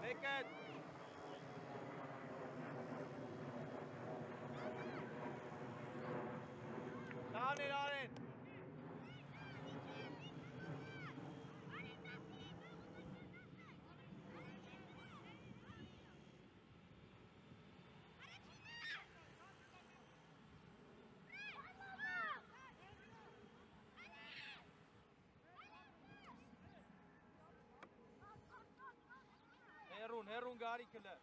Wicket! Darin! Հերուն գարի կլը։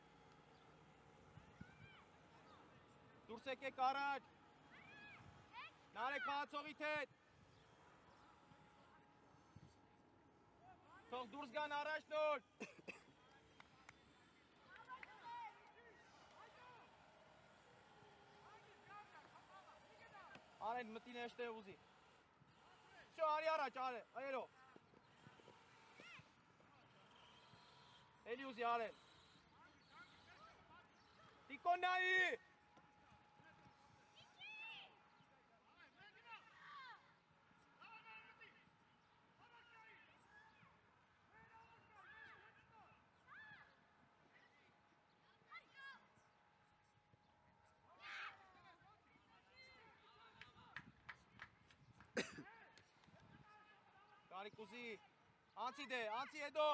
Դուրս եկեք առաջ։ Նարեկ խաղացողիդ հետ։ Թող դուրս գան առաջ նոր։ Արեն մտին էշտեղ ուզի։ Շո արի առաջ, այերո։ Էլի ուզի արեն։ Տիկոննայի։ Կարիք ուզի, անցի դե, անցի հետո,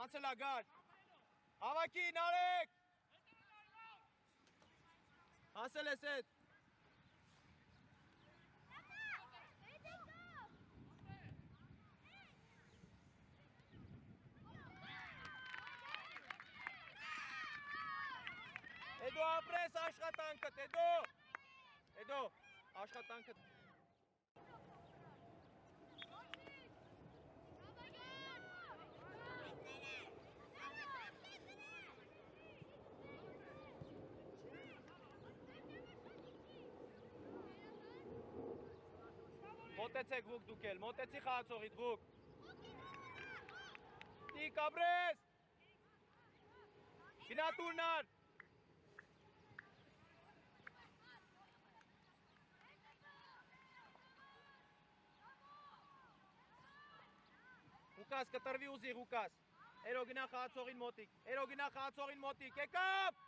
անցելա գար, հավակի, նարեք, հասել ես հետ, հետո ապրես աշխատանքդ, հետո աշխատանքդ, մոտեցեք վուկ դուք էլ, մոտեցի խաղացողիդ վուկ Տիկ ապրես Գնա տուրնար Ղուկաս կտրվի ուզի Ղուկաս Էրո գնա խաղացողին մոտիկ Եկապ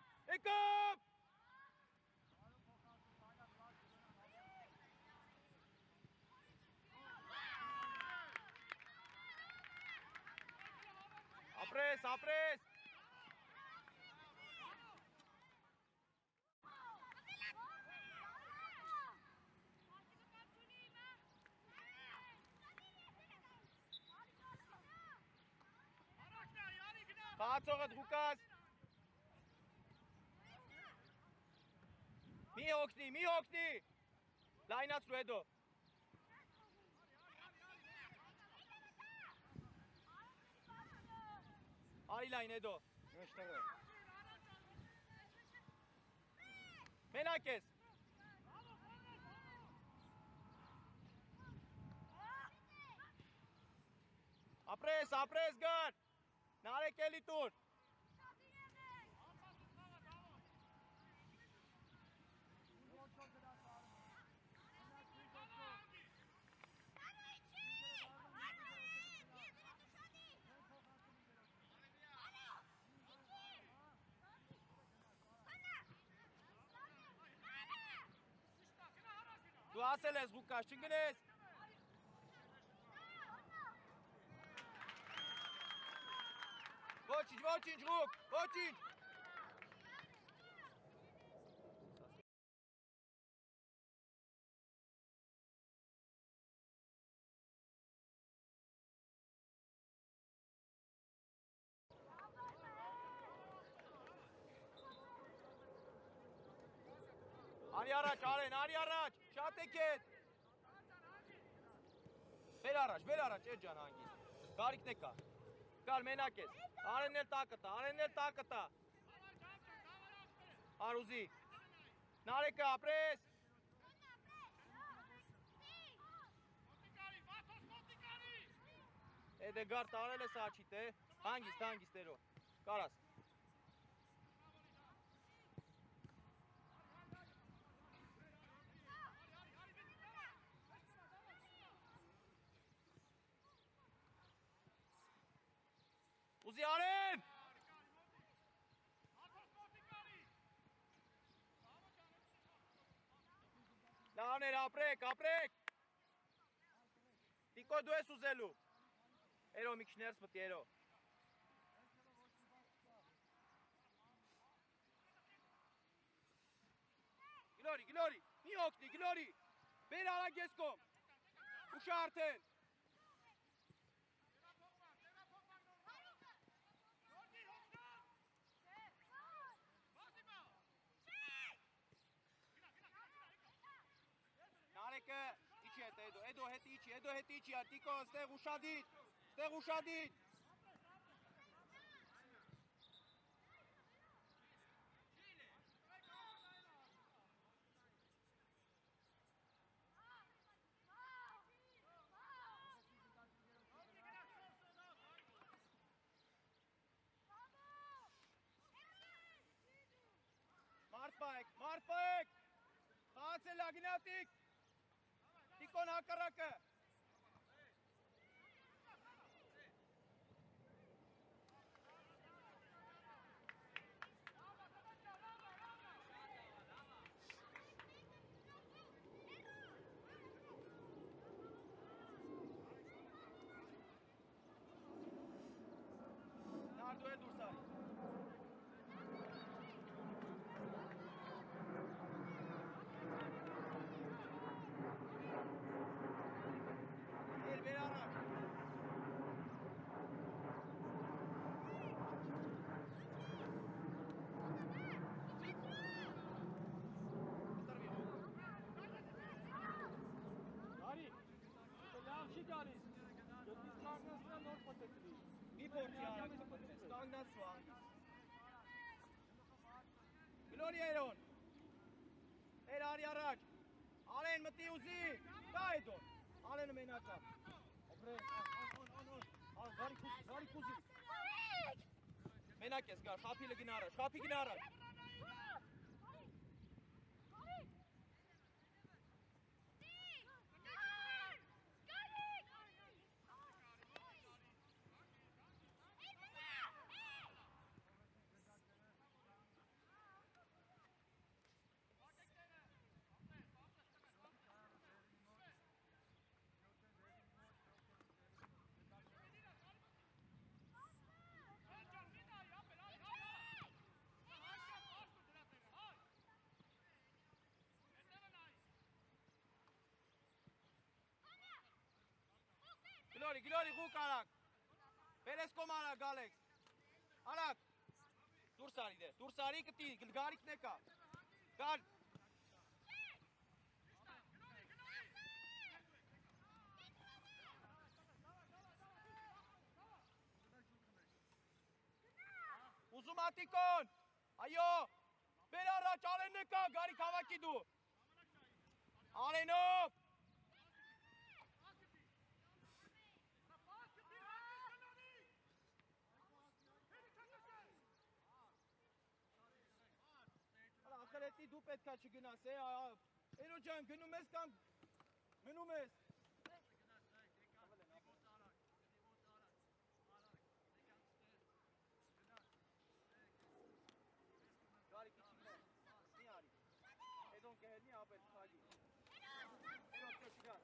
Ապրես Խաղացողդ Ղուկաս Մի հոգնի Լայնացրու հետո Արի լայն հետո Մենակ ես Ապրես գար Նարեկ էլի տուր Դու ասել ես Ղուկաս, չգնես Ոչինչ Ղուկ, ոչինչ Արի առաջ, արի առաջ, շատ եք ետ Բեր առաջ, էդ ջան հանգիստ Գարիքն է կա Կար մենակ ես, արենն էլ տակը տա Արուզի։ Նարեկը ապրես։ Էդեգար տարել ես աչիտ է, հանգիստ երո, կարաս։ Ուզի արեն։ Լավներ ապրեք։ Տիկո դու ես ուզելու։ Երո մի քիչ ներս մտի երո։ Գլորի, մի օգնի, գլորի։ Բեր արագ ես կողմ։ Ուշը արդեն։ Նարեկը իջի հետ Էդո հետ իջի, Տիկո ստեղ ուշադիր։ Մարդ պայեք, խաղացել ագնատիկ, Տիկոն հակառակը։ Նարդու է դուրս արի։ Բեր առաջ։ Արի, լավ չի գալիս։ Դու կանգնացնա նոր պտտվի։ Մի փորձի արագ պտտվես, կանգնացու անգիս։ Գլորի երոն։ Էր արի առաջ։ Արեն մտի ուզի, կա Էդոն։ Արենը մենակա։ Գարի կուզի։ Մենակ ես գար, խապիլը գնա առաջ, խապի գնա առաջ։ Գլորի ղուկ արագ, բերես կոմ արագ ալեքս, արագ, դուրս արի կտի, գարիքն է կա, գար, ուզում ատիկոն, այո, բեր առաջ, արենն է կա, գարիք հավակի դու, արենով, Ախրետի դու պետքա չգնաս, Էրո ջան, գնում ես կամ մնում ես։ Գարի քիչ իմ մի արի։ Էդոն կհելնի ապել փագի։ Էրո կշգար։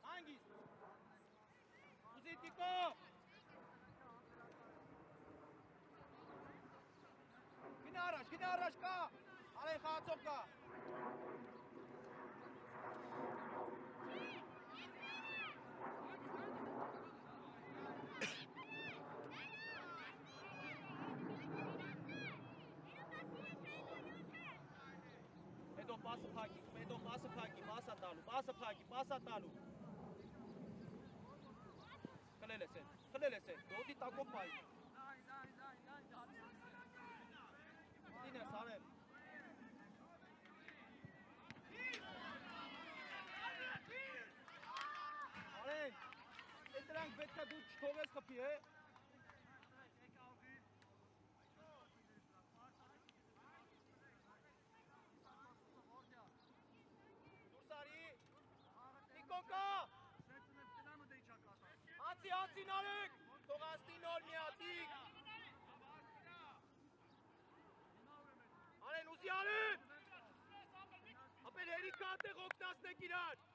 Հանգիստ։ Ուզի Տիկո։ Գնա առաջ կա, արեն խաղացող կա։ Էդո պասը փակի, պասը տալու։ Խլել ես են, դոդի տակով պայի։ խփի է։ Դուրս արի։ Նիկոն կա։ Անցի նարեք։ Թող աստի նոր մի հատիկ։ Արեն ուզի արեն։ Ապել հերիք ատեղ օգնասնեք իրար։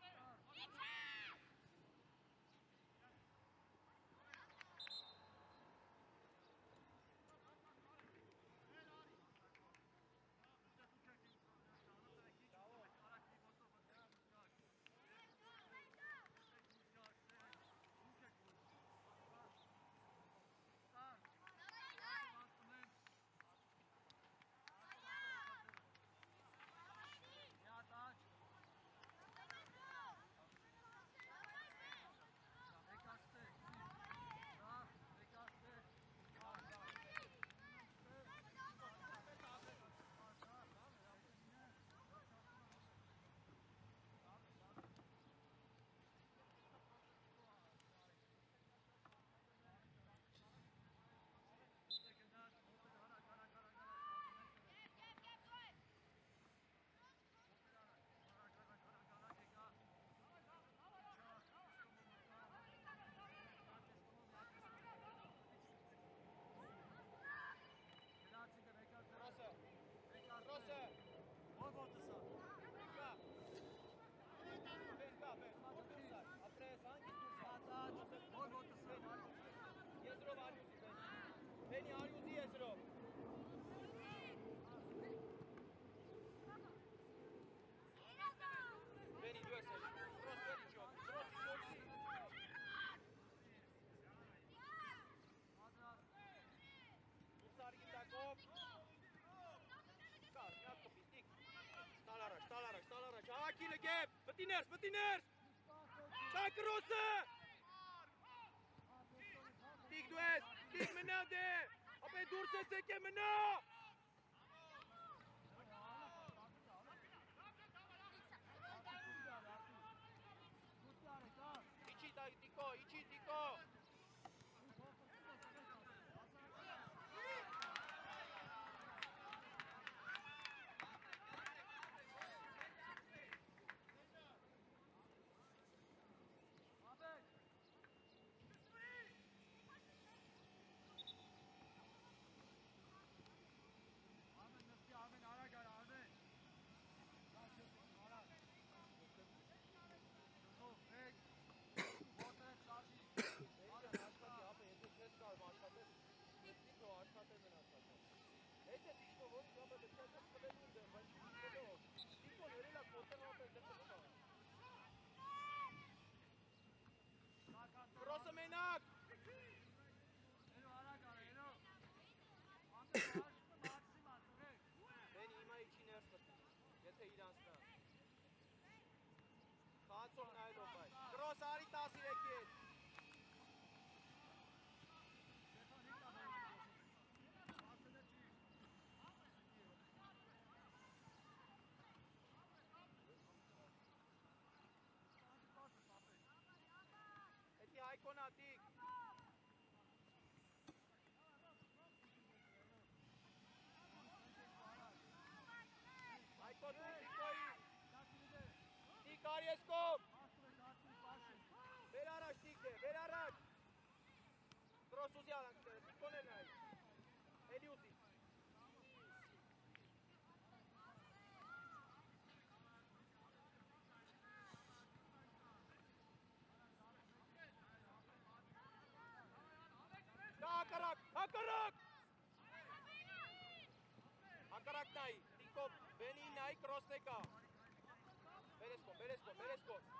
Rosa. Ո՞ր ոտսա։ Կա։ Կա։ Ապրես հանգի դուրս հատած։ Ո՞ր ոտսա։ Եզրով արյուզի բեն։ Բենի արյուզի եզրով։ Բենի դու ես էլ։ Դրոս բենի չոք։ Դրոսի չոքի։ Դուրս արի գիտակով։ Կար, միակ կպիտիկ, շտալ առաջ, ակիլը գեբ, պտի ներս, դա կրոսը, տիկ դու ես, տիկ մնա դե, ապե դուրս ես եք է մնա, իչի տիկո, Ռոսը մենակ Բենի հիմա իչի ներս մտի, եթե իրանց նա խացով նայելով բայ Կրոս արի 13 հետ Էդի հայկոն ատիկ Հայկոն տիկոյի Տիկ արի ես կոմ Վեր առաջ տիկ դե, վեր առաջ Կրոս ուզի արանք դերը, տիկոն է նայ Էլի ուզի Հակարակ նայի, տիկով, բենի նայի կրոսն եկա Բերես կոմ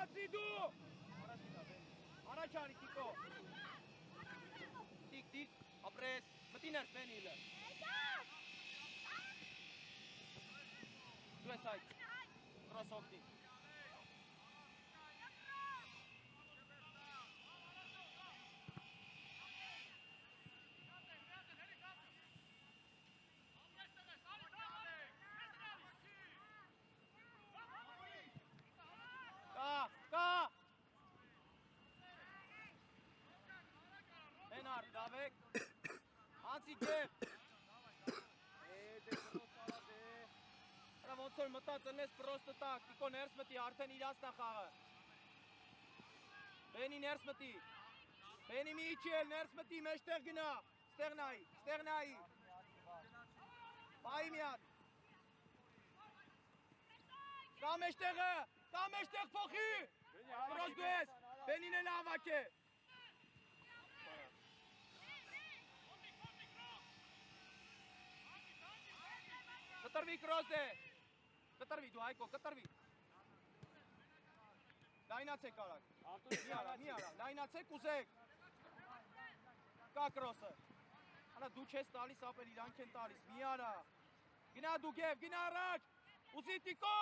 Բացի դու։ Առաջ անի Տիկո։ Տիկ, ապրես, մտի ներս Բենիլը։ Դու ես այդ։ Կրոս օգնի։ Կա։ Բենար, Դավեկ։ Անցի ջև։ Հրա ոնց որ մտած ընես պրոստը տակ, Տիկո ներս մտի, արդեն իրանց նա խաղը։ Բենի ներս մտի։ Բենի մի իչի էլ, ներս մտի, մեջտեղ գնա, ստեղ նայի։ Պայի մի հատ։ Կա մեջտեղ փոխի։ Պրոս դու ես, Բենին էլ ավակ է։ Կտրվի կրոս է։ Կտրվի դու Հայկո, կտրվի։ Լայնացեք արագ։ Մի արա, լայնացեք ուզեք։ Կա կրոսը։ Հələ դու չես տալիս, ապել իրանք են տալիս, մի արա։ Գնա դու գև, գնա առաջ։ Ուզի Տիկո։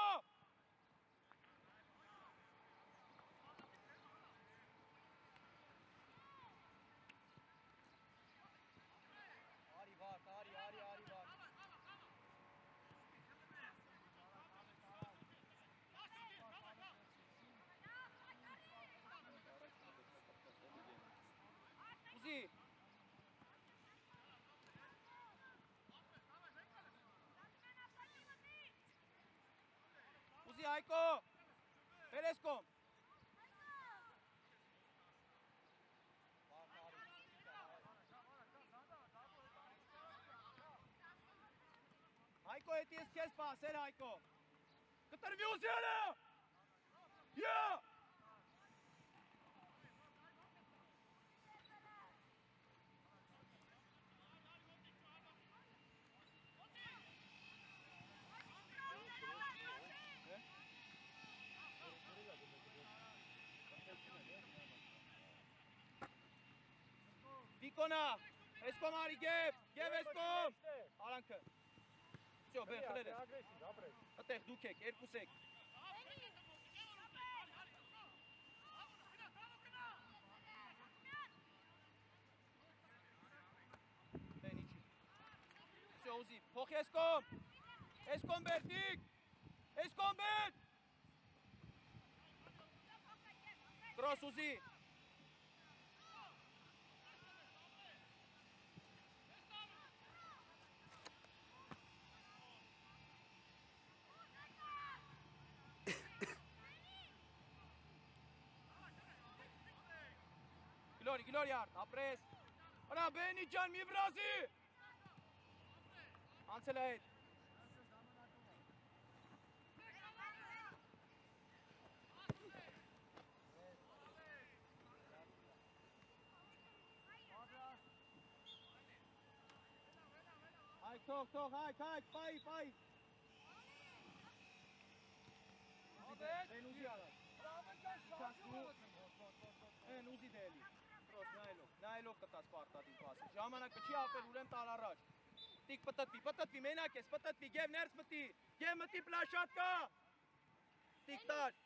Արի վարդ։ Ուզի։ Ուզի Հայկո։ Բերես կոմ։ Հայկո հետ ես քեզ պասել Հայկո։ Կտրվի ուզելը։ Յա։ Տիկոնա, ես կոմ արի գև ես կոմ։ Արանքը։ Всё, բեն խլել ես։ Ատեղ դուք եք, երկուս եք։ Բեն իչի։ Всё, ուզի, փոխ ես կոմ բերտիկ, ես կոմ բեն։ Կրոս ուզի։ Գլորի արդ, ապրես։ Հրա Բենի ջան, մի վրազի։ Անցել է հետ։ Հայք, թող, հայք, պայի։ Բեն ուզի արդ։ Են ուզի դելի։ Պրոս նայելով կտաս պարտադին պասը, ժամանակը չի ապել ուրեմ տալ առաջ, տիկ պտտվի, մենակ ես, պտտվի, գև ներս մտի, գև մտի պլաշատկա, տիկ տար,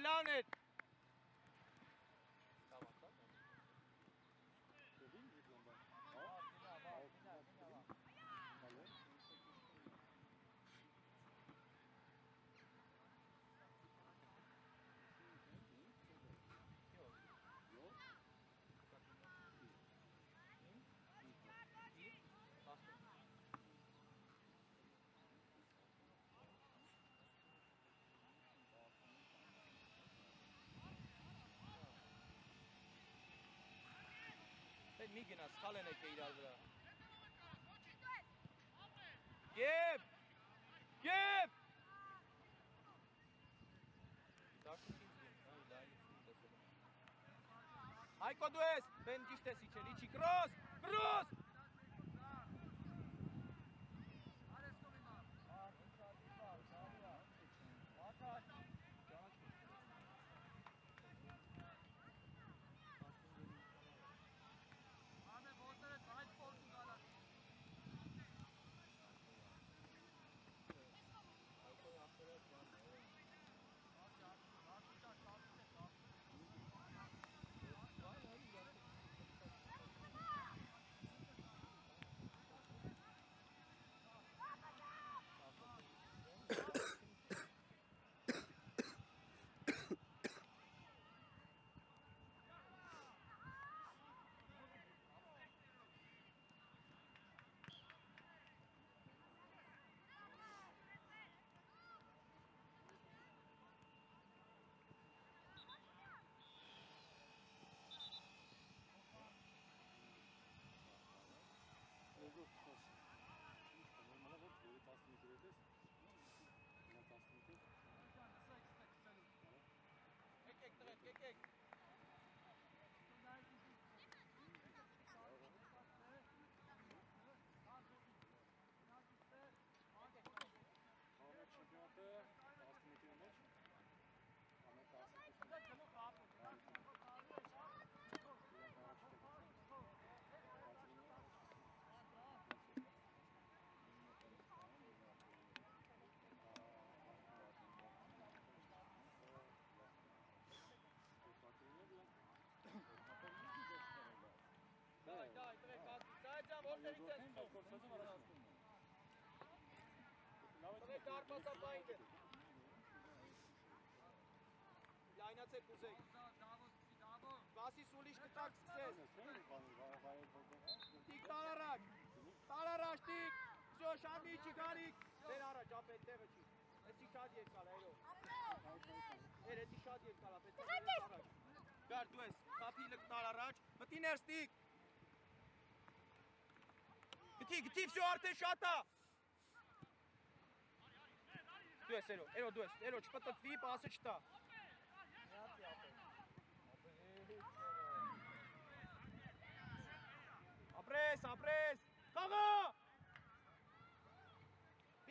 Լավն է։ մի գնաս, խալ են եկե իրար վրա։ Գև! Գև! Հայկո դու ես, բեն ճիշտ ես իչել, իչի, կրոս, կրոս! Եկեք։ Չեմպիոնատը 11-ի մեջ Daj, Սայջան, որտեղից ես Տվեք արպասապային դե Լայնացեք ուզեք Վասիս ուլիշ կտակ սկսես Տիկ տալ առաջ, տիկ Շո, շամի չի գարիք Դեր առաջ, ապ էտ տեղը չի Էսի շատ երկալ, այրո Էսի շատ երկալ, ապ էտ առաջ Գար դու ես, խապի լկտալ առաջ Մտի ներս տիկ Գտի, վսյո արդեն շատա Դու ես, էրո, չպտտվի, պասը չտա Ապրես, խաղա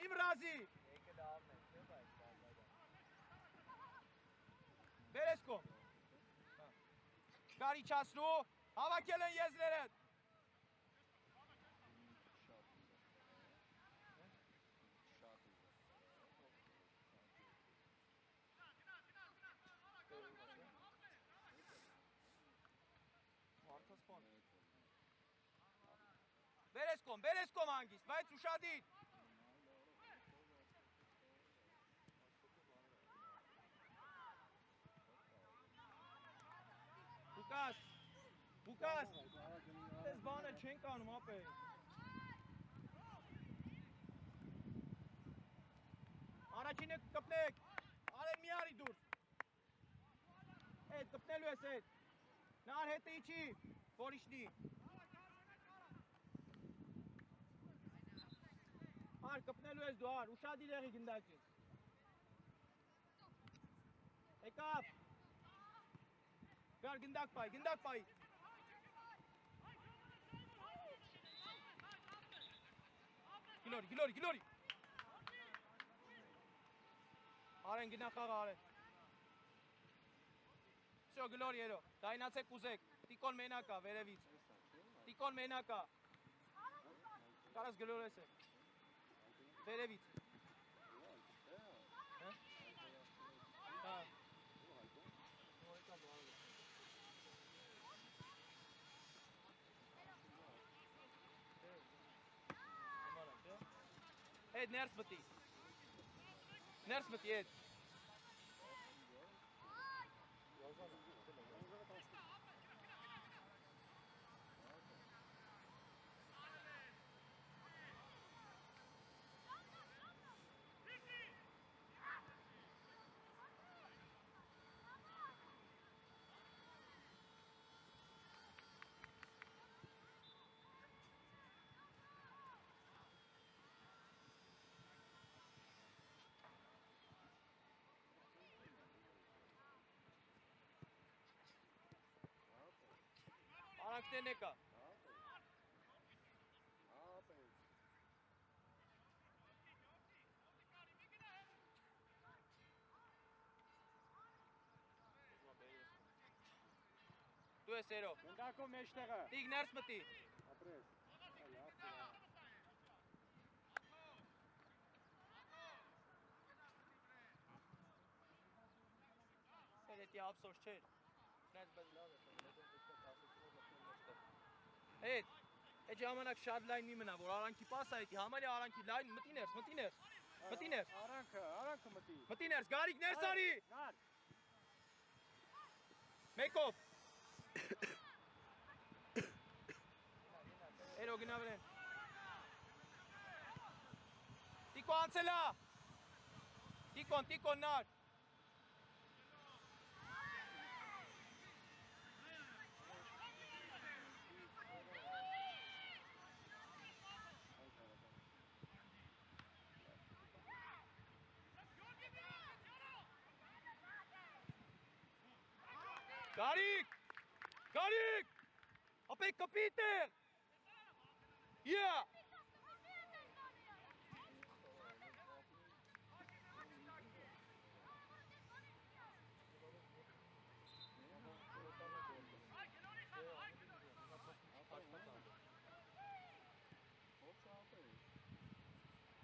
Իմ ռազի Բերես կոմ Գար իչասնու, հավակել են եզրերդ Բերես կոմ հանգիստ, բայց ուշադիր Բուկաս Տես բանը չենք անում ապ է Առաջինը կպնեք Արեն մի արի դուրս Էդ կպնելու ես էդ Նար հետը իչի որ իշնի Ար կպնելու ես դու ար ուշադիր եղի գնդակից Եկապ Գար գնդակ պայի Գիլորի Արեն գնա խաղ արեն Всё, գլորի երո, դայնացեք ուզեք, տիկոն մենակա, վերևից, տիկոն մենակա, կարաս գլոր ես է, վերևից, Էդ ներս մտի, էդ, Մոտիկներ նեկա։ Դու ես երո։ Գնդակով մեջտեղը։ Տիգ ներս մտի։ Ապրես։ Էդի ափսոս չէր։ Նայց բայց լավ է, Էդ ժամանակ շատ լայն մի մնա, որ Արանքի պասը այդի, համարյա Արանքի լայն մտի ներս։ Արանքը մտի։ Մտի ներս, Գարիկ ներս արի։ Գար։ Մեկով։ Էրո գնա վրեն։ Տիկո անցելա։ Տիկոն նար։ Գարիկ, ապեք կպիտ է,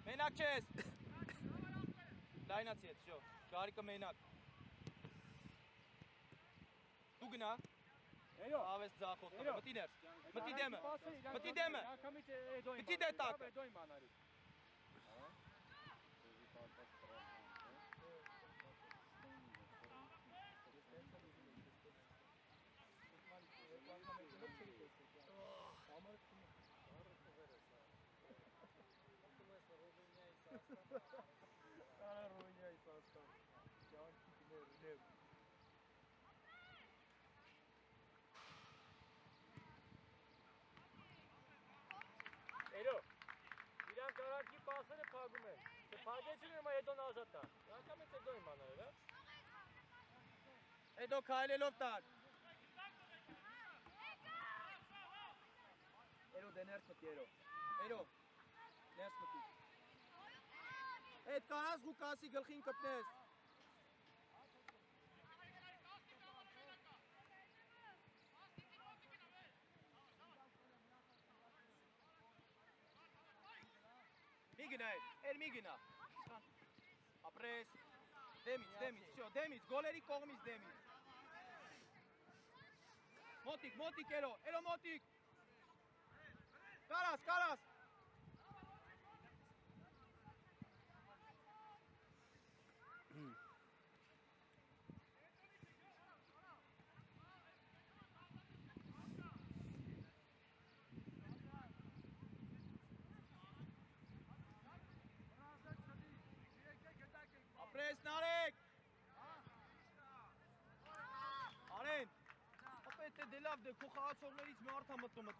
մենակ չես, լայնացի հետ, շո, Գարիկը մենակ, դու գնա, ավես ձախով, մտի ներս, մտի դեմը, մտի դետակը, Էրո, իրանք Արանքի պասերը փագում են, չփագեցին եմա հետոն ազատ տան, անգամից հետո իմանալ էր, հետո քայլելով տար, Էրո դե ներս մտի, Էրո, ներս մտի, Էդ կարաս Ղուկասի գլխին կպնես, մի գնա էր մի գնա, ապրես, դեմից, գոլերի կողմից դեմից, մոտիկ, Էրո մոտիկ, կարաս, ապրես նարեք, Արեն, ապետ է դե լավ դե քո խաղացողներից մի արդա մտնում է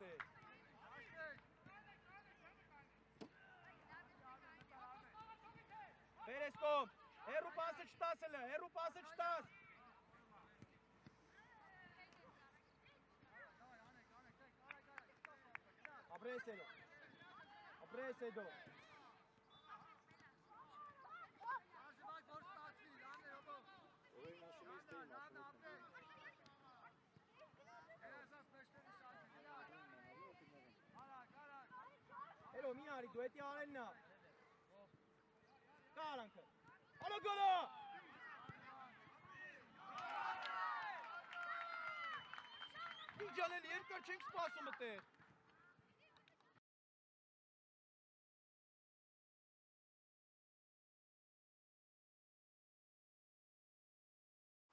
Բերես կոմ, հերու պասը չտաս էլը, Ապրես էդո, Էրո մի արի, դու էտի արելնա, կա Արանքը, ալո գոլա, դու ջանելի երկար չենք սպասում ըտեր,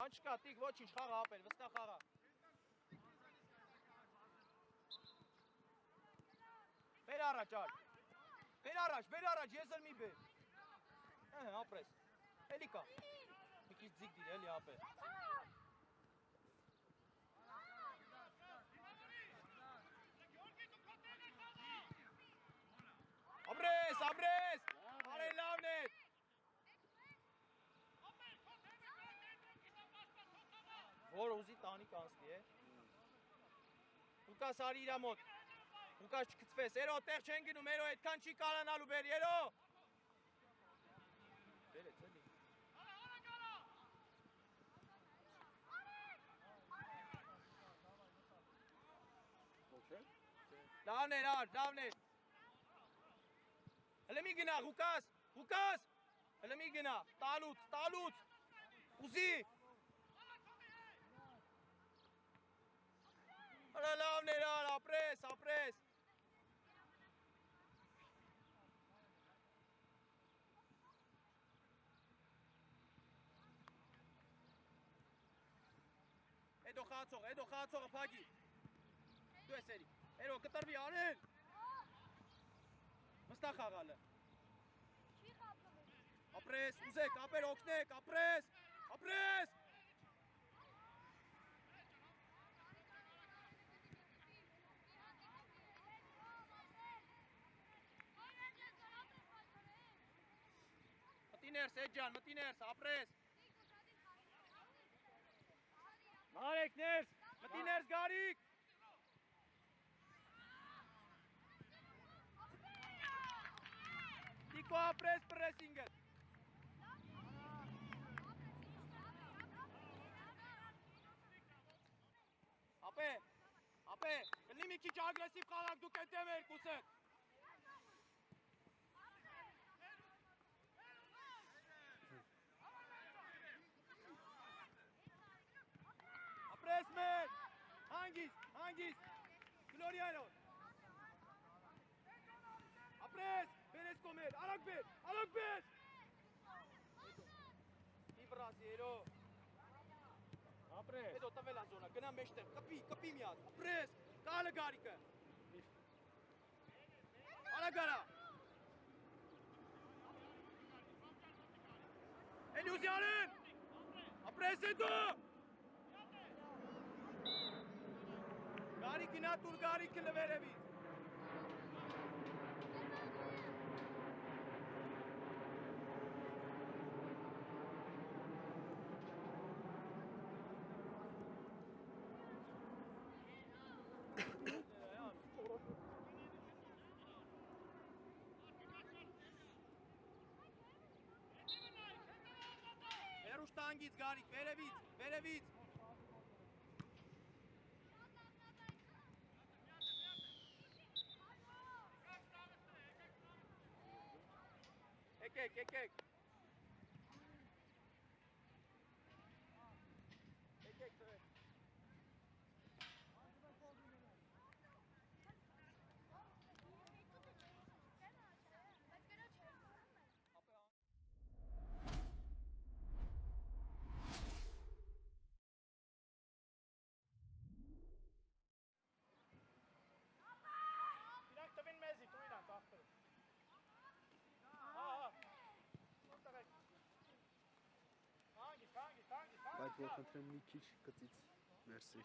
Անչկա, տիկ, ոչինչ, խաղա ապել, վստահ խաղա Բեր առաջ, ես էլ մի բեր ապրես, էլի կա, մի քիչ ձիգ դիր, էլի ապել Ապրես, արեն լավն է Որ ուզի տանի կանցնի է, դու Լուկաս արի իրա մոտ։ Լուկաս չկծվես, երո, տեղ չեն գնում, երո, այդքան չի կարանալու բեր, երո։ Բերեց, էլի։ Ոչ է։ Լավն էր, լավն էր։ Հələ մի գնա, Ղուկաս, հələ մի գնա, տալուց, ուզի։ Հələ լավն էր, ապրես։ Էդո խաղացողը փագի։ Դու ես էլի, երո, կտրվի, անեն։ Վստահ խաղալը։ Ապրես, ուզեք, ապեր օգնեք, ապրես։ Մտի ներս, Էջան, ապրես։ Մարեք ներս։ Մտի ներս, Գարիկ։ Տիկո ապրես պրեսինգը։ Ապե, կլի մի քիչ ագրեսիվ խաղաք դուք ենտեմ երկուսը։ Ապրես մեր, հանգիստ, գլորիայնոտ։ Ապրես, բերես կոմեր, արագ բեր։ Մի վրասի, երո։ Ապրես։ Հետո տվել ազոնա, գնա մեջտեղ, կպի մի հատ, ապրես, կալը Գարիկը։ Արագ արա։ Էլյուզյանեն, ապրես հետո։ Գարիկ գնա տուր Գարիկը լվերևից։ Վերուշ տանգից Գարիկ, վերևից։ Եկեք։ Եկեք թվեր։ Իրանք տվին մեզի, դու իրանք աղբերս։ Բայց որ խնդրեմ մի քիչ կծից մերսի։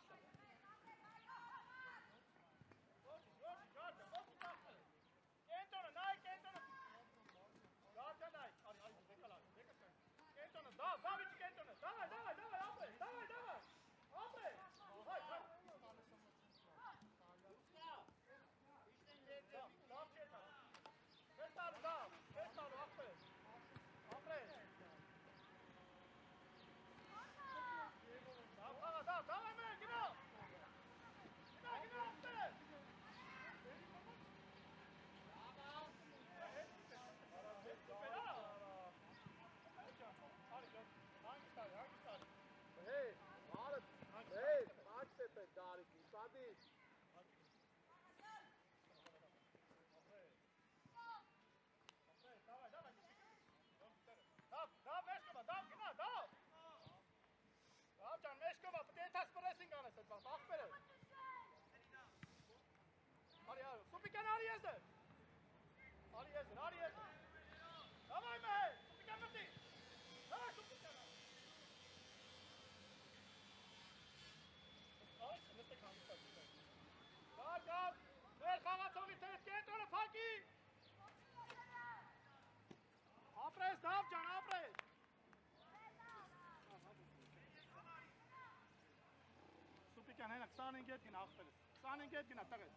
Սուպիկյան հենակ սան ենք ետ գին աղբերս։ 25 հետ գնա տղես։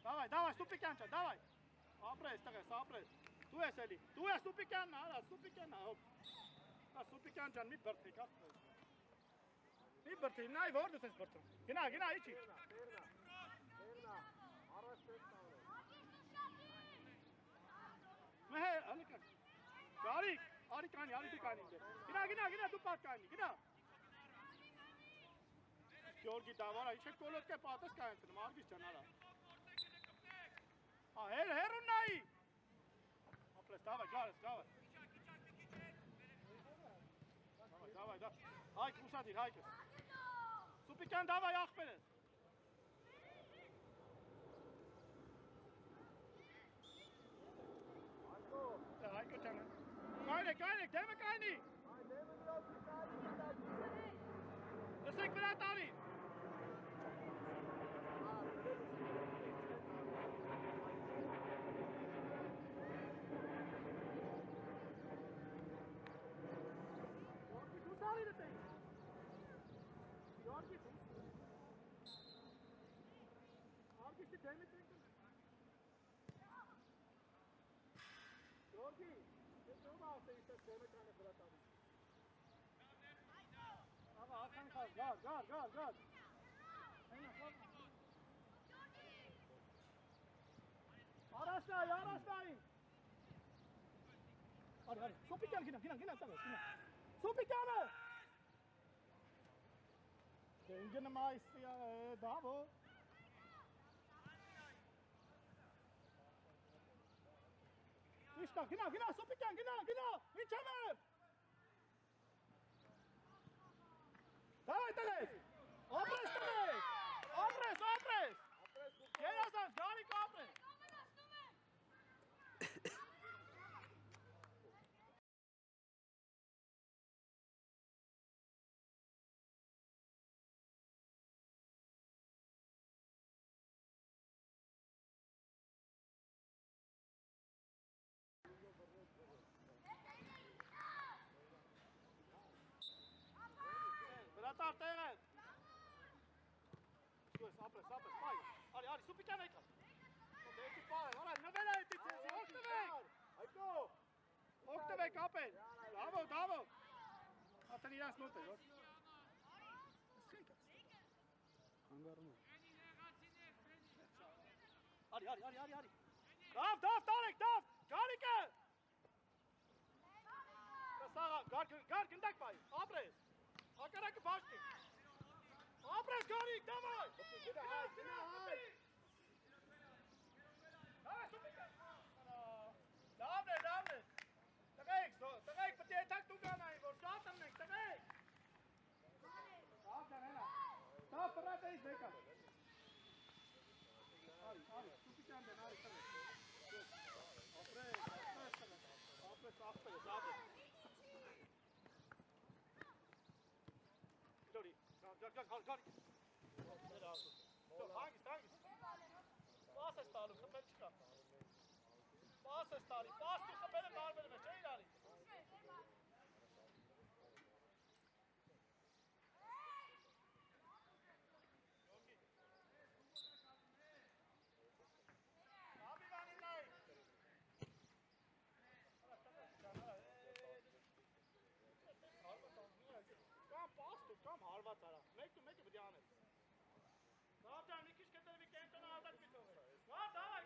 Давай, Սուպիկյան ջան, давай։ Ապրես տղես, ապրես։ Դու ես էլի։ Դու ես Սուպիկյանն, արա, Սուպիկյանն, հոп։ Հա Սուպիկյան ջան, մի բրթեք, ապրես։ Մի բրթի, նայ որ դու ես բրթում։ Գնա, իջի։ Վերնա, առաջ չես տանում։ Մեհ, ալիկա։ Գարիկ, արի կանի։ Գնա, դու պատ կանի, գնա։ Գյորգի դավարա, ինչ է կոլոտկե պատես կանցնում, արգիս ջան, արա։ Հա, հերուն նայի։ Ապրես, давай, գարես, давай։ Давай, Հայք ուսադիր, Հայքս։ Սուպիկյան, давай, ախպերես։ Հայկո ջանը։ Կայնեք, դեմը կայնի։ Այ դեմը լոքի կարի։ Լսեք վրա տարի։ Գար։ Առաջնային։ Արի, Սուպիկյան գնա, տղես, գնա։ Սուպիկյանը։ Դենգն մայսիա, դավո։ Իշտա, գնա, Սուպիկյան, գնա, ինչ անեմ։ Давай, տղես, ապրես։ Երազանց, գարիկ ապրես։ Վրատար տեղես։ Ապրես, պայ։ Արի, Սուպիկյան եկա։ Դեպի պայ, արա, նվելա էտի ծեսի, օգտվեք։ Այկո։ Օգտվեք ապել։ Դավո։ Ատեն իրանց մոտ է, որ։ Հանգարում է։ Արի։ Դավ, տարեք, գարիկը։ Գար գնդակ պայ, ապրես։ Ակարակը բաշտի։ Ապրես գարիկ, դավայ։ Գնա հայ։ Давай, Սուպիկյան։ Լավն է։ Տղեկ, պետք է հետակ դու գանային, որ շատ ամնենք, տղեկ։ Լավ ջան, հենա։ Տավ պրատեից բեկա։ Արի, Սուպիկյան դեն, արի տղեկ։ Ապրես։ Լորի, գար։ Հանգիստ։ Պաս ես տալու, խպել չկա։ Պաս ես տալի, պաս դու խպելը տարվել մեջ, չէ իրարի։ Աբիվանին նայի։ Կամ պաս դու, կամ հարված արա, մեկը բդի անես։ Լավ ջան, մի քիչ կտրվի կենտրոնը ազատ պիտով է։ Գա, давай։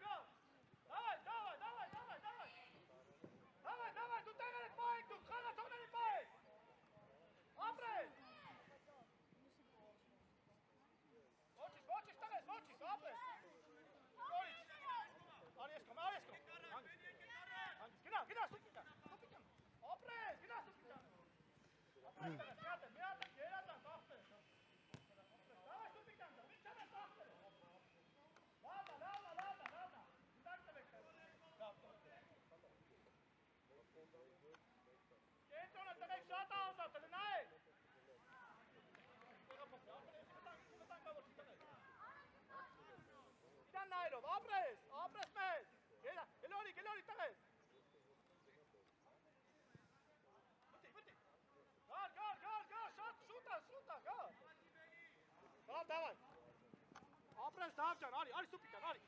Давай, դու տեղեր եք պայեք, դու խաղացողների պայեք։ Ապրես։ Ոչիշ, տղես, ապրես։ Արի ես կոմ։ Հանգիստ, գնա, Սուպիկյան։ Ապրես, գնա, Սուպիկյան։ Ապրես, մի հատ, երազանք, ապրես։ Давай, Սուպիկյան, ինչ անես ապրես։ Լավնա, դակ տվեք։ Կենտրոնը տվեք շատ ազատ, լնայեք։ Իրան նայրով, ապրես մեզ։ Գելորի տղես։ Մտի։ Գար, շատ շուտա, գար։ Լավ, давай։ Ապրես դավ ջան, արի սուպիկան, արի։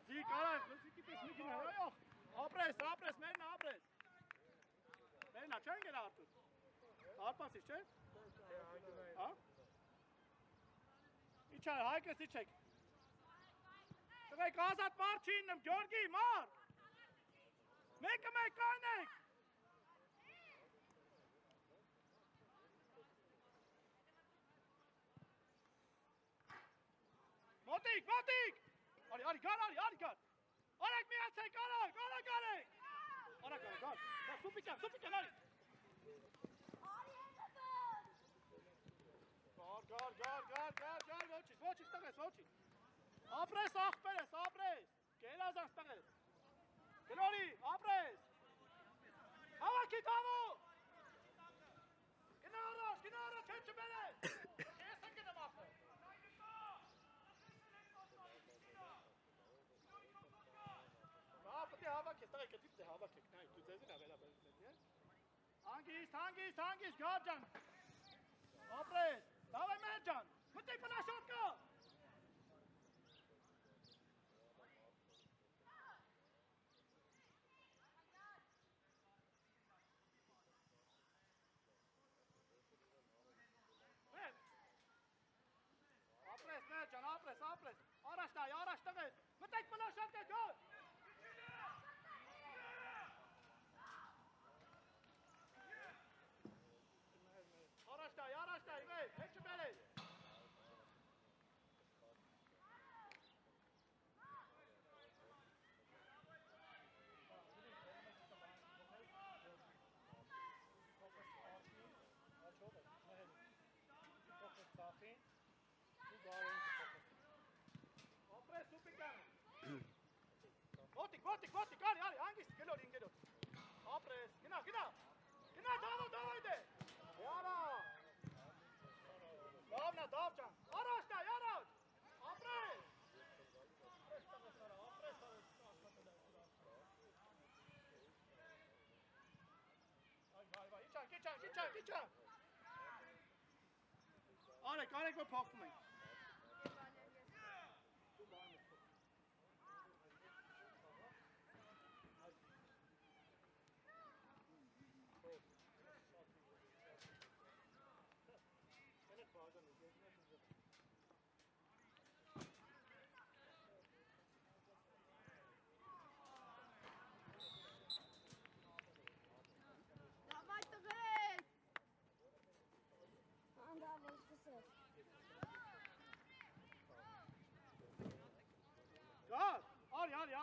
Ձիկ արա, լսիկի պես մի գինա, այող, ապրես, մերնա, ապրես։ Մերնա, չեն գերա արդուր, արպասից, չէ։ Հա։ Իչար, հայկս իչեք։ Տղեք, ազատ մար չի իննմ, գյորգի, մար։ Մեկը մեկ կայնեք։ Մոտիկ։ Արի, գար։ Արեք միացեք, արեք։ Գար, սուպիկյան, արի։ Գար, ոչից, տղես, ոչից։ Ապրես, աղբերես, կերազանց տղես։ Գլորի, ապրես։ Հավաքի տավու։ Գնա առաջ, հետ չբերես։ Ես են գնեմ աղբեր։ Պետք է հավաքես, տղեկ է դիպ է հավաքեք, նայ, դու ձեզին ավելաբերից է, հանգիստ, գար ջան, ապրես, դավ է մեր ջան, մտիկ մնաշոտ կա, ապրես մեր ջան, ապրես, առաջ տղես, մտիկ մնաշոտ կա, գար, Առաջ տայ, հետ չբերես։ Ապրես, սուպիկան։ Ոտիկ, արի, հանգիստ, գելոր։ Ապրես, գնա, դավայ դե։ Յարա։ Դավնա, դավ ջան, առաջ տայ, ապրես։ Իչան։ Արեք, որ փոխվում ենք։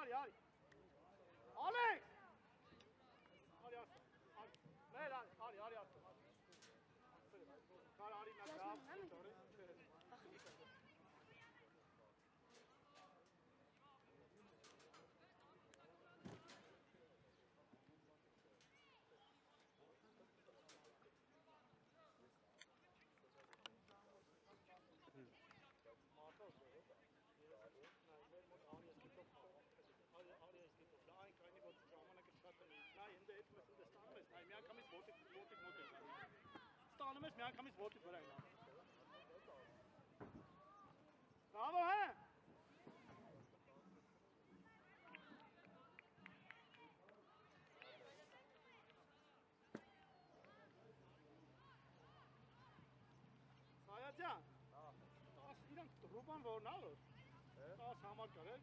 Gel, arı. Alex! Arı yazsın. Ver, arı yazsın. Kar arıyla devam. Stağınım es, miyankamiz voltik veren ya. Bravo he! Sayacağım. İran ruban var ne olur? Daha samar kare.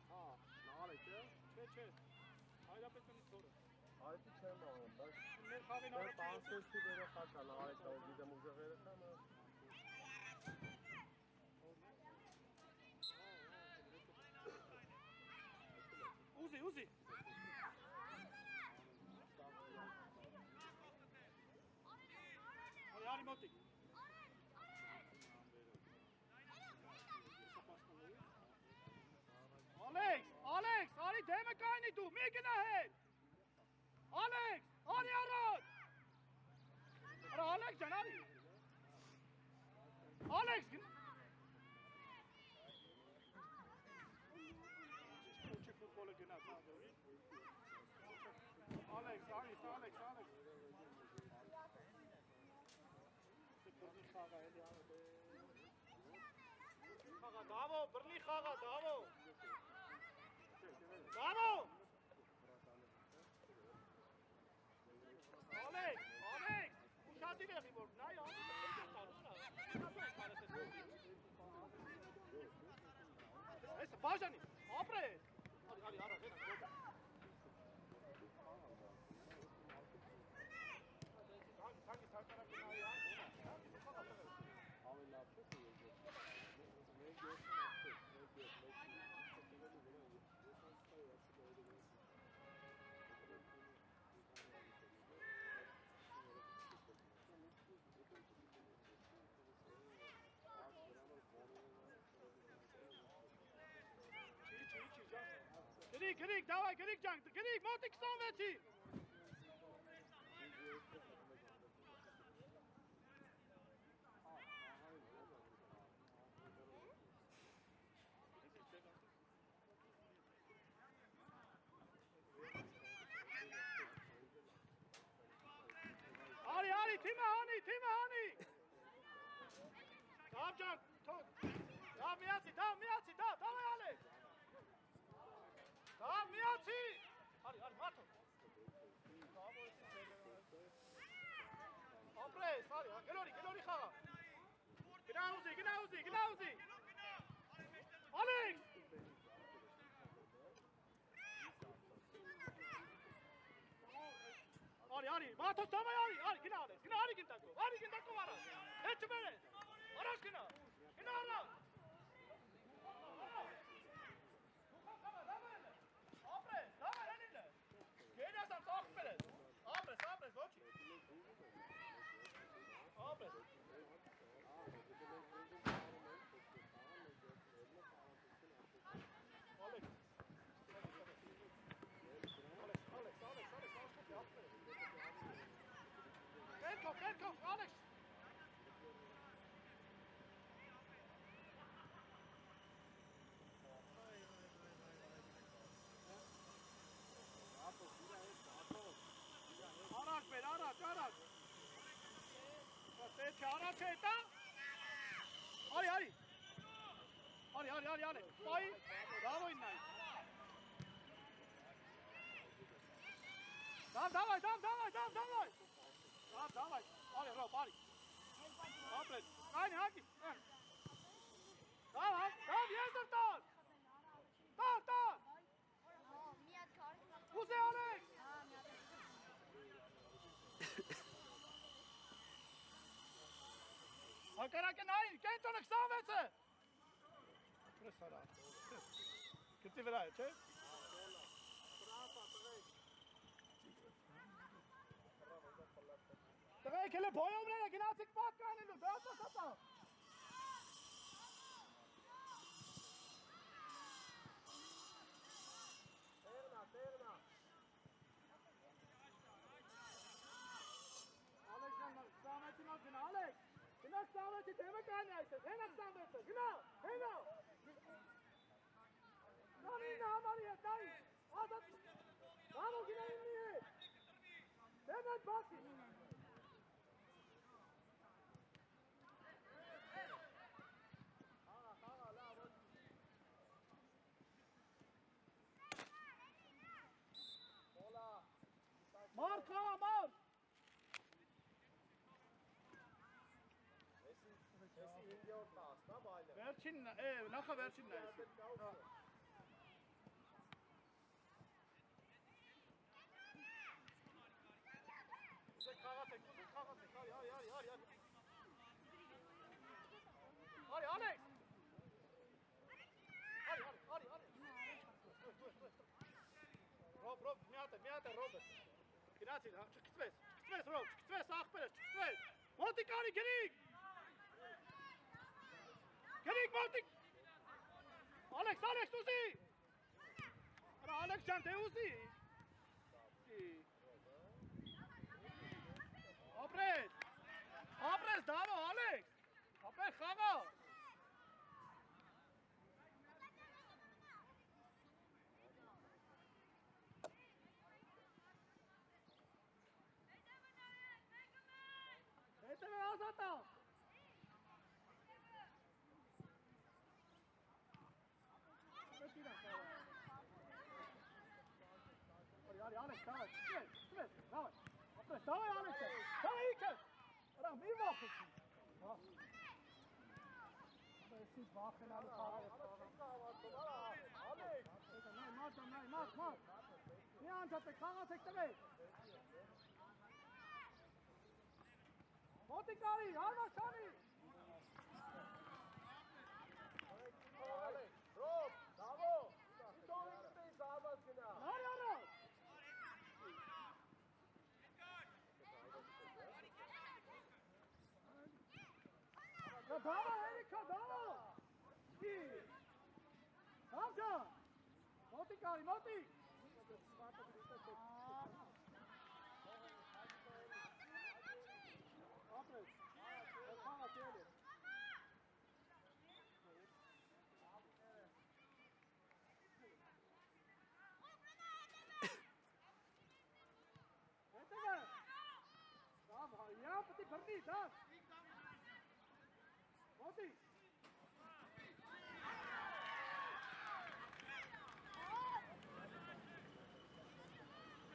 Ha, nare ke? Çe. Hayda pekten soru. Ayeti չեմ անում, բայց Մեր խավին դեռ առաջ տանսեսի երեխա նարեկ տալ գիտեմ ուժեղ երեխան Uzi. Hadi motik. Ալինի գնա հետ։ Ալեքս, արի առաջ։ Արա Ալեքս ջան, արի։ Ալեքս գնա։ Ուչի ֆուտբոլը գնա ցանցորի։ Ալեքս, Ալեքս։ Խաղա էլի આવે։ Խաղա դավո, բռնի խաղա դավո։ Դավո։ Ալեքս, ուշադիր եղի որ նայ անի այս բաժանի, ապրես։ Արի, արա, հետա, գոտա։ Թանգի թարգարակի նայի անի։ Գրիկ, դավայ, գրիկ ջանք, գրիկ, մոտի 26-ի։ Արի, թիմը հանի։ Դավ ջանք, դավ միացի, դավայ Ալեքս։ Դավ միացի։ Արի, մարդո։ Ապրես, արի, գլորի խաղա։ Գնա ուզի։ Ալեքս։ Արի, մարդոս դավայ արի, գնա Ալեքս, արի գնդակով արա։ Հետ չբերես, առաջ գնա առաջ։ Ալեքս, Ալեքս։ Առաջ։ Պետք է առաջ հետա։ Արի։ Ալեքս, պայի, դավոյն նայ։ Դավայ։ Արի, ռոբ, արի։ Ապրես, կայնի հակիս։ Դավ, եզր տար։ Տար։ Ուզե Ալեքս։ Հակարակը նային, կենտոնը 26-ը։ Պրես արա։ Գծի վրա է, չէ։ Տղայք հելը բոյովները գնացիք պատկանելու, դատա։ Տերնա։ Ալեքս ջան, 26-ին գնա, Ալեքս։ Գնա 26-ի դեմը կանի այսպես, հենա 26-ը, գնա, հենա։ Նամինը համարի հետ, նայի, ազատ, դավո գնա իմնի հետ, դեմ հետ բացի։ Խաղա, լավ, Մարդ խաղա, մարդ։ Վերջինն է, նախա վերջինն է այսի։ Ուզեք խաղացեք, արի։ Արի, Ալեքս։ Արի։ Ռոբ, միատ է, Ռոբը։ Գնացի, չկծվես, Ռոբ, չկծվես, աղբերս, չկծվես։ Մոտիկ արի, գրիկ։ Գրիկ, մոտիկ։ Ալեքս, ուզի։ Արա, Ալեքս ջան, դե ուզի։ Ապրես, դավո, Ալեքս։ Ապեր խաղա։ Հետևը ազատա։ Արի, Ալեքս, դավայ, սվես, դավայ, ապրես, դավայ, Ալեքս, դավայ իքը, արա, մի վախեցի, Եսի վախենալի խաղ ես Ալեքս, նայ, մարդ, մի անջատեք, խաղաց եք տղեկ, մոտիկ արի, հարմաշանի, Ալեքս, Ռոբ, Դավո, Իտովին տես աղազ գնա։ Արի առաջ, Դավո, հերիքա, դավո, Դավ ջան, մոտիկ արի, մոտիկ, ապրես, խաղաց ել է, հետևը, Դավ, իրա պտի բրնի, Դավ, մոտիկ,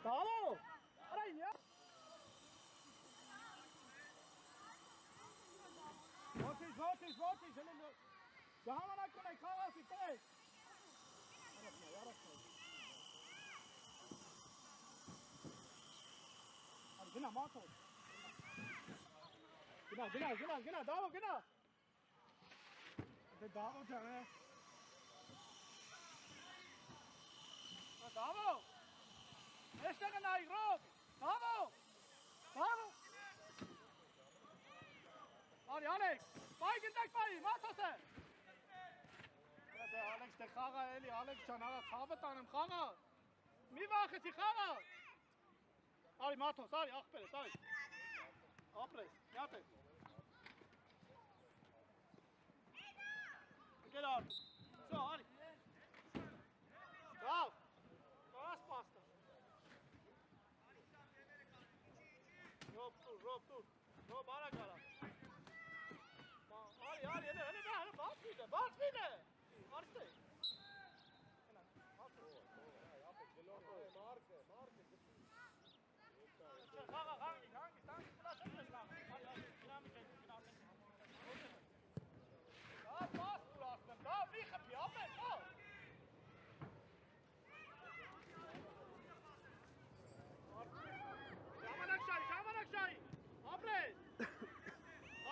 Դավո, արա իրա, Ոտիչ, ժամանակ ունեք, խաղացի, տեք, գնա, մաթոս, գնա, Դավո, գնա, դե Դավո ջան, Դավո, էստեղ նայ, Ռոբ, Դավո, արի, Ալեքս, պայ գնդակ պայի, մաթոսը, դե Ալեքս, դե խաղա էլի, Ալեքս ջան, արա, ցավը տանեմ, խաղա, մի վախեցի, խաղա, արի, մաթոս, արի, աղբերես, արի, ապրես, յատ է, Get out. So, Ari. Bravo. Pass pasta. Rob dur. Rob ara kala. Ari, hele bas bir de. Arste. Da, wie heb je op en op? Şamanak şay.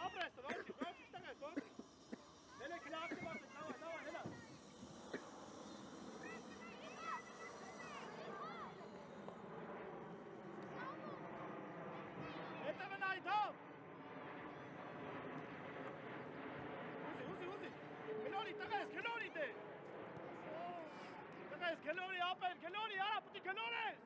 Abres. Roçi, roçi. Hele kilası var. Dava, hele. Eteme nay tam. Uzi. Kelori de. Kelori apen, Kelori, ara puti Kelores.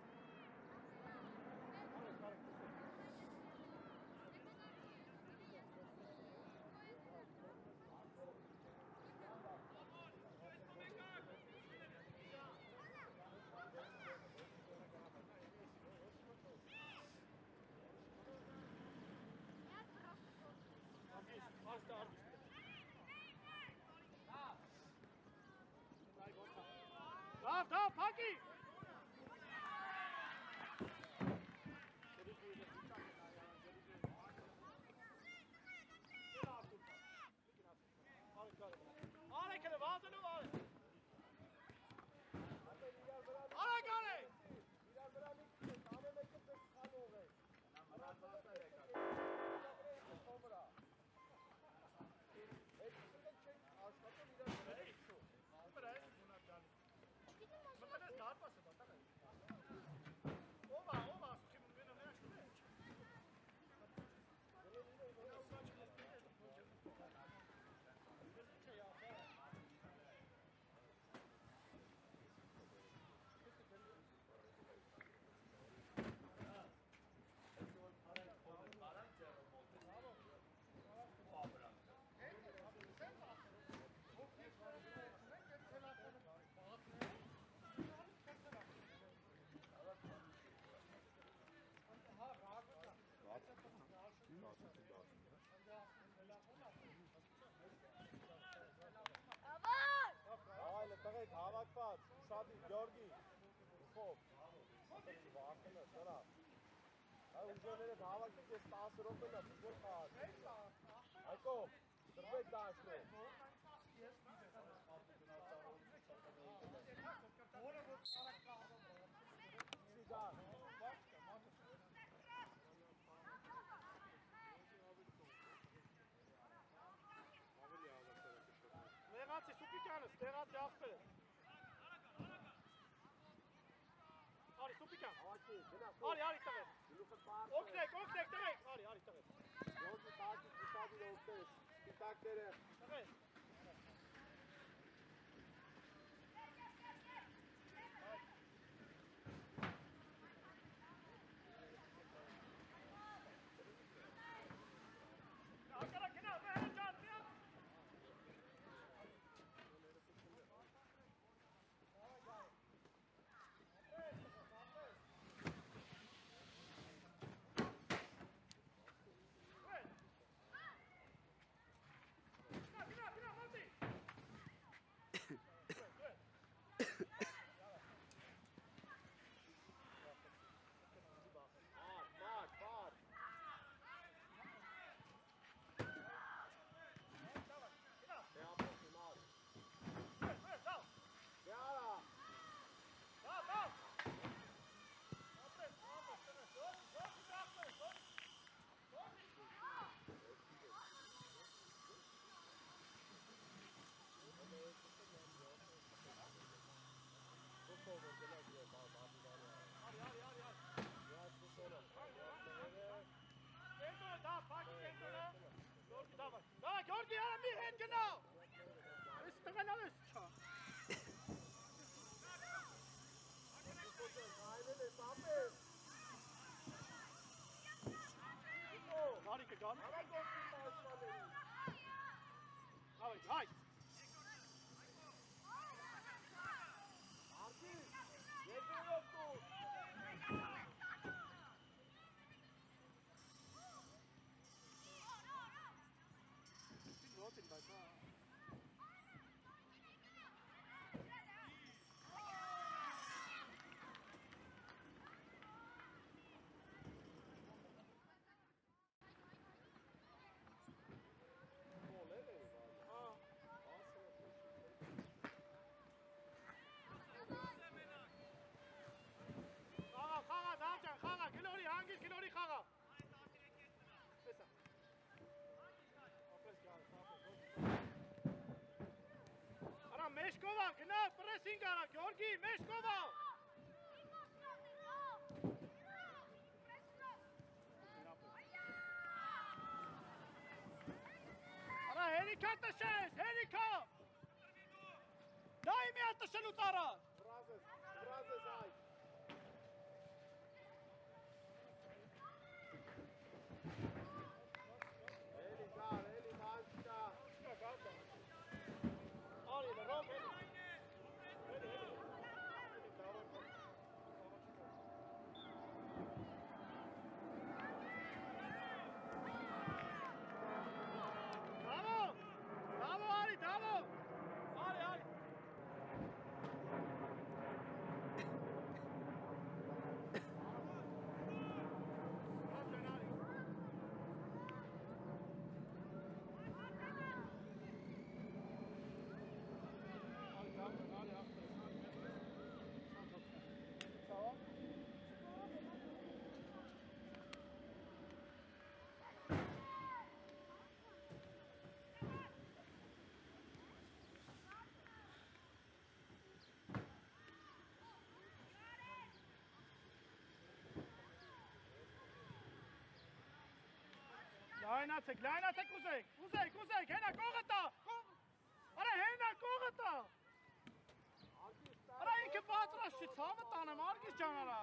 Dav, Paki! Ale kere, vazen o ale! Ale gale! Ադի, Գյորգի, ուխով, վախենը, սրա, ուժոները դավակից ես 10 ռոպենա, բուժոր խաղաց, այկո, դրվեց դաշնը, Ստեղացի Սուպիկյանը, ստեղացի աղբեր։ Արի Սուպիկյան։ Արի տղեր։ Օգնեք տղեր։ Արի տղեր։ Յոգի տակի կուտադի օգտես, սպիտակները։ Տղեր։ Давай, Георгий, я ми хен genau. Ist doch alles schon. Gari gegangen. Hai. Գլորի խաղա։ Տեսա։ Ապրես գալ, Արա Մեշկովա, գնա, պրեսինգ արա, Գյորգի, Մեշկովա։ Արա հերիքա տշես, հերիքա։ Դա իմի ատշելուց առաջ։ Բրազես այ։ Լայնացեք, ուզեք, հենա կողը տա, արա հենա կողը տա, արա ինքը պատրաստ չի, ցավը տանեմ, արգիս ջան արա,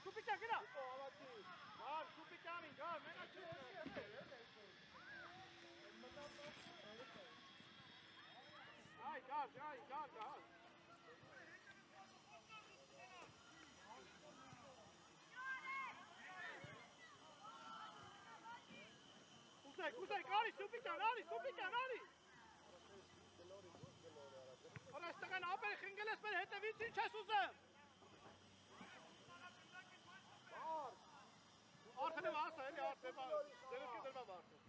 Սուպիկյան գնա, գար, Սուպիկյանին, գար, մենակ չի, Ay, gel. Kuzey, Ali, Supikan, Ali. Arashtaqan ապեր խնգելես մեր հետևից ինչ ես ուզեմ։ Արդեն եմ ասա, էլի արդեն ձերսկի դրմավ արդեն։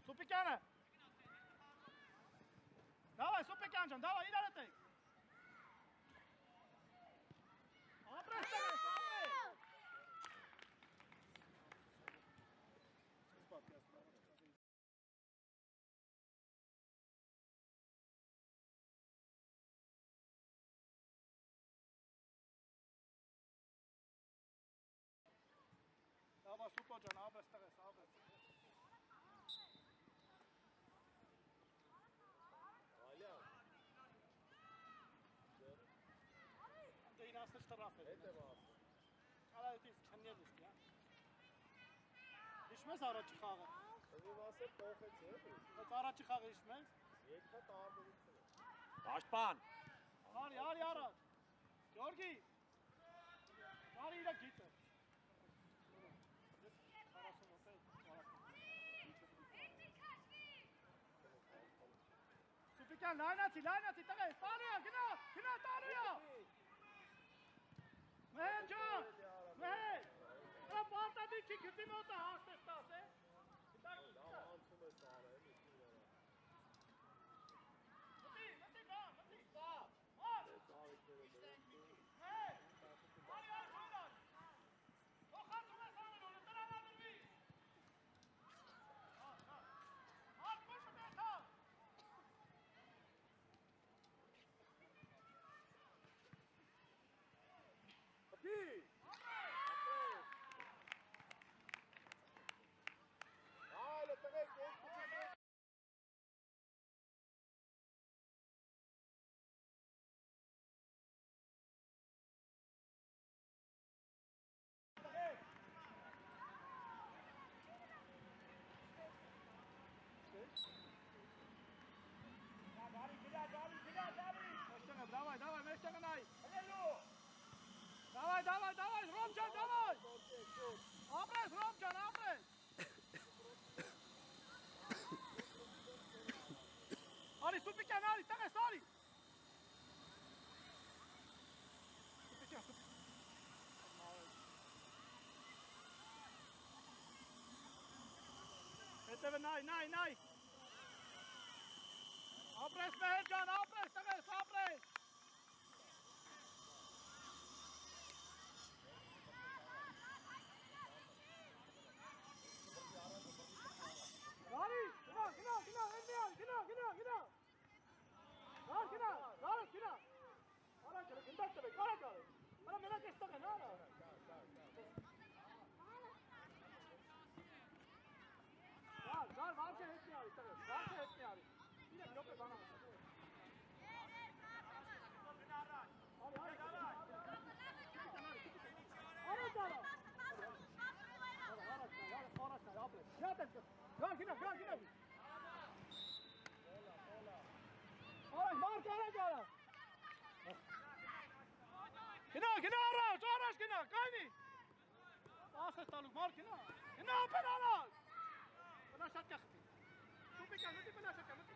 Supikane! Давай, Supikancan, давай, ilerletey! Apres tane, apres! Давай, Supocan, apres tane, apres. Nasıl tarafı? Alayetiz kendiniz ya. İşmez araçı kağı. Vasıf doğfetse. Araçı kağı işmez. Yekta dağıldı. Başpan. Yar. Georgi. Yar git. Supikan laynati, tabii. Tanıyor, günah tanıyor. Mehencan! Mehen! Ya balta değil ki kütün olsa hastası. Давай, Мештаганай! Давай, Ромчан, давай! Апрес, Ромчан, апрес! Ali, Supikan, Ali, takas, Ali! Supikan. Eteve, nay! Apres, Mehencan, apres, takas, apres! Ali, gina! Gina! Ara çare, gindak çare, kara çare. Ara mera kesta ka na. Gar, var çare etni ari, Yine bir lokal bana. Ara çare. Gel. Ara. Gina, araç, kayni. Asas taluk, mar, gina, apen araç. Bana şat yakıtı. Supikan, lütfen bana şat yakıtı.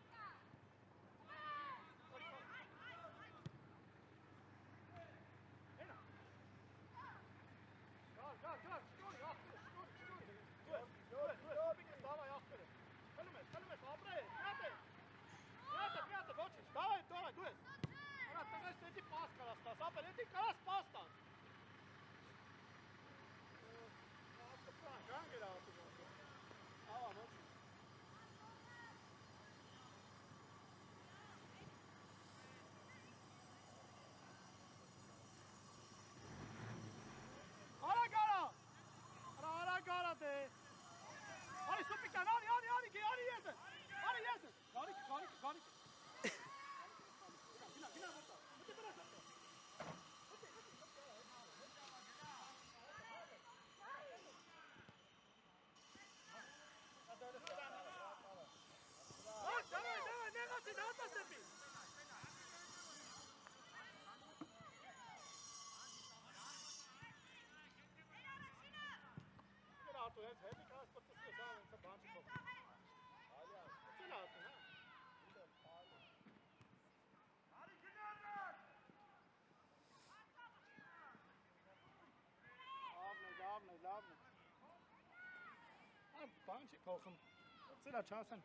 Gel, çıkıyor, yaptı. Давай, yaptı. Kalımız, abre, Prijatelj, hoćeš, давай, tu je. Ona, tako ste ti pas karasta, sapel, ti karasta. լավն է։ Բան չի փոխում։ Ծելա չասեն։